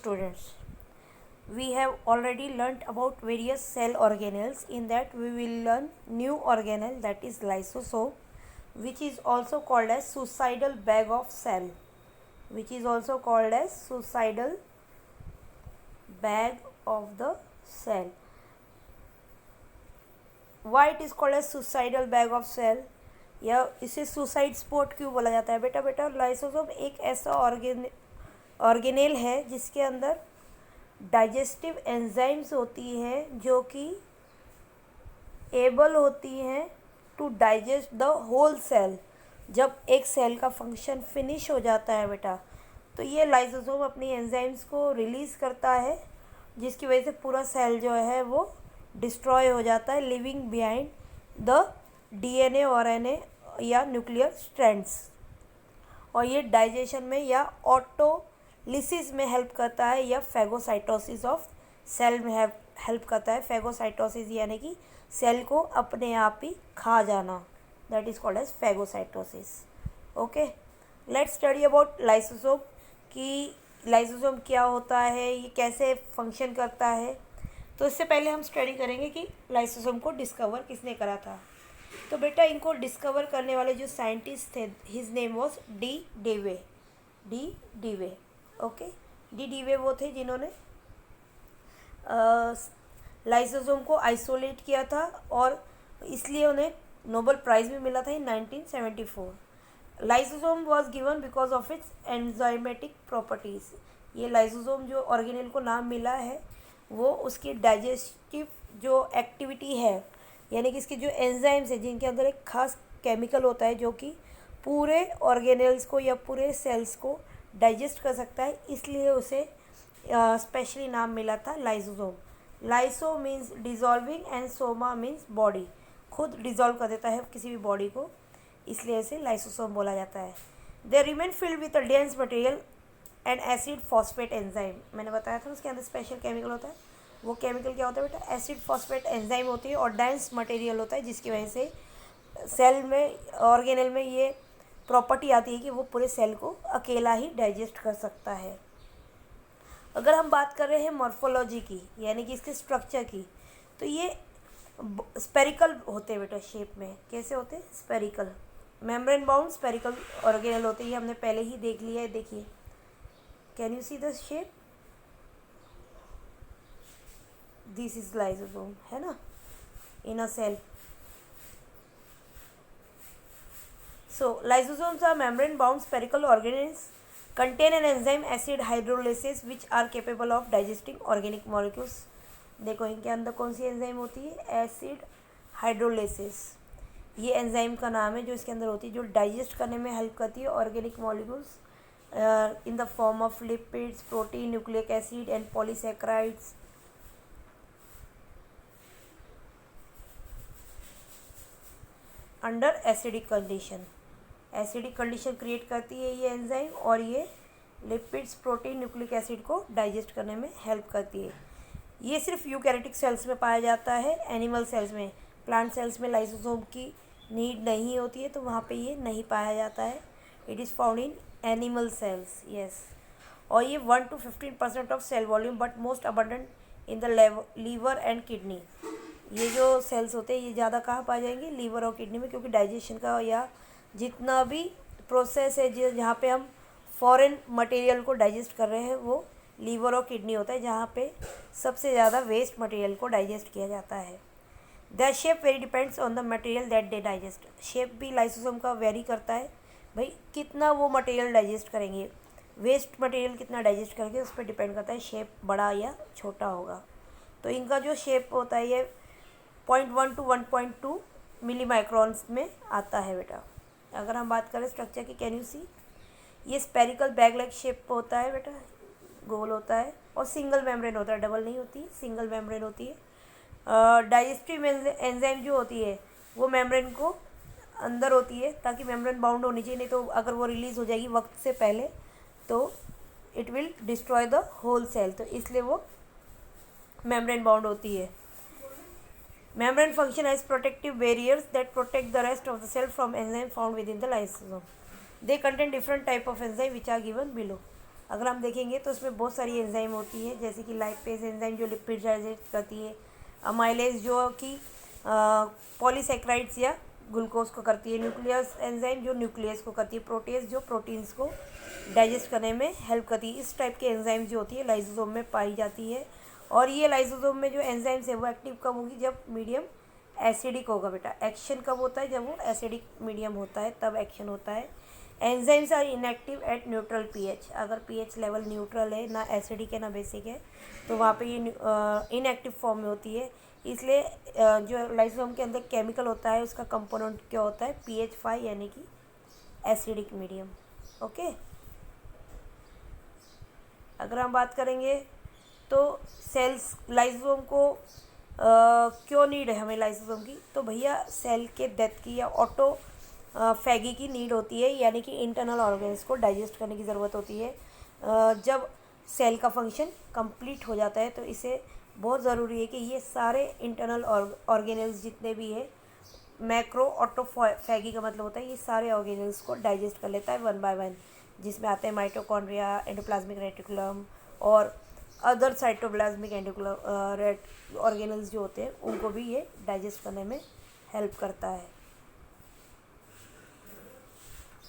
Students, we have already learnt about various cell organelles. In that we will learn new organelle, that is lysosome, which is also called as suicidal bag of cell, which is also called as suicidal bag of the cell. Why it is called as suicidal bag of cell, या इसे suicide spot क्यों बोला जाता है? बेटा lysosome एक ऐसा organelle है जिसके अंदर डाइजेस्टिव एंजाइम्स होती हैं जो कि एबल होती हैं to digest the whole cell. जब एक सेल का फंक्शन फिनिश हो जाता है बेटा, तो ये लाइसोसोम अपनी एंजाइम्स को रिलीज़ करता है, जिसकी वजह से पूरा सेल जो है वो डिस्ट्रॉय हो जाता है, लिविंग बिहाइंड द डीएनए और एनए या न्यूक्लियर स्ट्रैंड्स. और ये डाइजेशन में या ऑटोलिसिस में हेल्प करता है या फैगोसाइटोसिस ऑफ सेल में हेल्प करता है. फैगोसाइटोसिस यानी कि सेल को अपने आप ही खा जाना, that is called as phagocytosis. Okay, let's study about lysosome कि लाइसोसोम क्या होता है, ये कैसे फंक्शन करता है. तो इससे पहले हम स्टडी करेंगे कि लाइसोसोम को डिस्कवर किसने करा था. तो बेटा इनको डिस्कवर करने वाले जो साइंटिस्ट थे, his name was de Duve. Okay, de Duve वो थे जिन्होंने लाइसोसोम को आइसोलेट किया था और इसलिए उन्हें नोबेल प्राइज़ भी मिला था इन 1974. Lysosome was given because of its enzymatic properties. ये लाइसोसोम जो ऑर्गेनेल को नाम मिला है वो उसकी डाइजेस्टिव जो एक्टिविटी है, यानी कि इसके जो एंजाइम्स हैं जिनके अंदर एक खास केमिकल होता है जो कि पूरे ऑर्गेनेल्स को या पूरे सेल्स को डाइजेस्ट कर सकता है, इसलिए उसे स्पेशली नाम मिला था lysosome. Lyso means dissolving and soma means body, खुद डिज़ोल्व कर देता है किसी भी बॉडी को, इसलिए इसे लाइसोसोम बोला जाता है. They remain filled with a dense material and acid phosphate enzyme. मैंने बताया था उसके अंदर स्पेशल केमिकल होता है. वो केमिकल क्या होता है बेटा? एसिड फॉस्फेट एंजाइम होती है और डेंस मटेरियल होता है, जिसकी वजह से सेल में ऑर्गेनेल में ये प्रॉपर्टी आती है कि वो पूरे सेल को अकेला ही डाइजेस्ट कर सकता है. अगर हम बात कर रहे हैं मॉर्फोलॉजी की, यानी कि इसके स्ट्रक्चर की, तो ये स्पेरिकल होते हैं बेटा शेप में. कैसे होते हैं? Spherical. Membrane bound spherical organelle होते हैं, ये हमने पहले ही देख लिया है. देखिए, can you see the shape? This is lysosome, है ना, इन अ cell. So, lysosomes are membrane-bound spherical organelles contain an enzyme acid hydrolysis which are capable of digesting organic molecules. देखो इनके अंदर कौन सी एंजाइम होती है? Acid hydrolysis. ये एंजाइम का नाम है जो इसके अंदर होती है, जो डाइजेस्ट करने में हेल्प करती है organic molecules in the form of lipids, protein, nucleic acid and polysaccharides. Under acidic condition, acidic condition create करती है ये एंजाइम और ये लिपिड्स, प्रोटीन, न्यूक्लिक एसिड को डाइजेस्ट करने में हेल्प करती है. ये सिर्फ यूकैरियोटिक सेल्स में पाया जाता है. एनिमल सेल्स में, प्लांट सेल्स में लाइसोसोम की नीड नहीं होती है, तो वहाँ पे ये नहीं पाया जाता है. It is found in animal cells. Yes, और ये 1 to 15% of cell volume but most abundant in the liver and kidney. ये जो सेल्स होते हैं ये ज़्यादा कहाँ पाए जाएंगे? लीवर और किडनी में, क्योंकि डाइजेशन का या जितना भी प्रोसेस है जहाँ पे हम फॉरेन मटेरियल को डाइजेस्ट कर रहे हैं वो लीवर और किडनी होता है, जहाँ पे सबसे ज़्यादा वेस्ट मटेरियल को डाइजेस्ट किया जाता है. The shape very depends on the material that they digest. Shape भी लाइसोसोम का वेरी करता है, भाई कितना वो मटेरियल डाइजेस्ट करेंगे, वेस्ट मटेरियल कितना डाइजेस्ट करेंगे, उस पर डिपेंड करता है शेप बड़ा या छोटा होगा. तो इनका जो शेप होता है ये 0.1 to 1.2 मिली माइक्रॉन्स में आता है बेटा. अगर हम बात करें स्ट्रक्चर की, कैन यू सी, ये स्पेरिकल बैग लाइक शेप होता है बेटा, गोल होता है और सिंगल मेम्ब्रेन होता है, डबल नहीं होती, सिंगल मेम्ब्रेन होती है. डाइजेस्टिव एंजाइम जो होती है वो मेम्ब्रेन को अंदर होती है ताकि मेम्ब्रेन बाउंड होनी चाहिए, नहीं तो अगर वो रिलीज़ हो जाएगी वक्त से पहले तो it will destroy the whole cell, तो इसलिए वो मेम्ब्रेन बाउंड होती है. Membrane function as protective barriers that protect the rest of the cell from enzyme found within the lysosome. They contain different type of enzyme which are given below. अगर हम देखेंगे तो इसमें बहुत सारी एंजाइम होती है, जैसे कि लाइपेज एंजाइम जो लिपिड डाइजेस्ट करती है, अमाइलेज जो कि पॉलीसेक्राइड्स या ग्लूकोज को करती है, न्यूक्लियस एंजाइम जो न्यूक्लियस को करती है, प्रोटेज जो प्रोटीन्स को डाइजेस्ट करने में हेल्प करती है। इस टाइप के एंजाइम जो होती है लाइसोसोम में पाई जाती है। और ये लाइसोसोम में जो एंजाइम्स है वो एक्टिव कब होगी, जब मीडियम एसिडिक होगा बेटा। एक्शन कब होता है, जब वो एसिडिक मीडियम होता है तब एक्शन होता है। Enzymes are inactive at neutral pH. अगर पीएच लेवल न्यूट्रल है, ना एसिडिक है ना बेसिक है, तो वहाँ पे ये इनएक्टिव फॉर्म में होती है। इसलिए जो लाइसोसोम के अंदर केमिकल होता है उसका कंपोनेंट क्या होता है, पीएच 5 यानी कि एसिडिक मीडियम। ओके, अगर हम बात करेंगे तो सेल्स लाइसोसोम को क्यों नीड है हमें लाइसोसोम की, तो भैया सेल के डेथ की या ऑटो फैगी की नीड होती है, यानी कि इंटरनल ऑर्गेन्स को डाइजेस्ट करने की ज़रूरत होती है। जब सेल का फंक्शन कंप्लीट हो जाता है तो इसे बहुत ज़रूरी है कि ये सारे इंटरनल ऑर्गेनल्स जितने भी है, मैक्रो ऑटोफैगी का मतलब होता है ये सारे ऑर्गेनल्स को डाइजेस्ट कर लेता है वन बाय वन, जिसमें आते हैं माइटोकॉन्ड्रिया, एंडोप्लाज्मिक रेटिकुलम और अदर साइटोप्लाज्मिक ऑर्गेनल्स जो होते हैं, उनको भी ये डाइजेस्ट करने में हेल्प करता है।